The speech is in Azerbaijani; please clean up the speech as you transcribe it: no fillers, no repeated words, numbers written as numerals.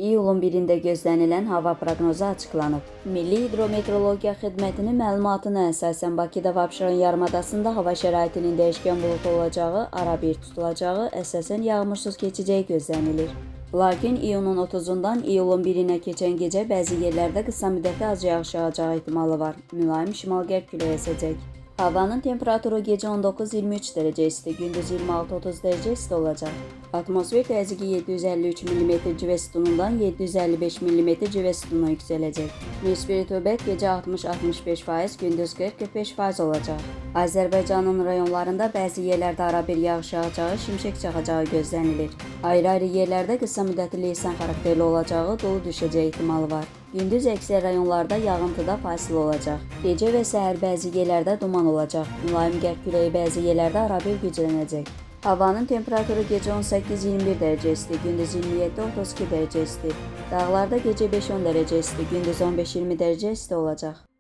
İyulun 1-də gözlənilən hava proqnozu açıqlanıb. Milli Hidrometeorologiya Xidmətinin məlumatına əsasən Bakıda və Abşeron yarımadasında hava şəraitinin dəyişkən buludlu olacağı, arabir tutulacağı, əsasən yağmursuz keçəcəyi gözlənilir. Lakin iyunun 30-dan iyulun 1-nə keçən gecə bəzi yerlərdə qısa müddətli az yağış yağacağı ehtimalı var. Mülayim şimal-qərb küləyi əsəcək. Havanın temperaturu gecə 19-23 dərəcə isti, gündüz 26-30 dərəcə isti olacaq. Atmosfer təzyiqi 753 mm civə sütunundan 755 mm civə sütununa yüksələcək. Nisbi rütubət gecə 60-65%, gündüz 40-45% olacaq. Azərbaycanın rayonlarında bəzi yerlərdə arabir yağış yağacağı, şimşək çaxacağı gözlənilir. Ayrı-ayrı yerlərdə qısa müddətli leysan xarakterli olacağı, dolu düşəcəyi ehtimalı var. Gündüz əksər rayonlarda yağıntıda fasilə olacaq. Gecə və səhər bəzi yerlərdə duman olacaq. Mülayim qərb küləyi bəzi yerlərdə arabir güclənəcək. Havanın temperaturu gecə 18-21 dərəcə isti, gündüz 27-32 dərəcə isti. Dağlarda gecə 5-10 dərəcə isti, gündüz 15-20 dərəcə isti olacaq.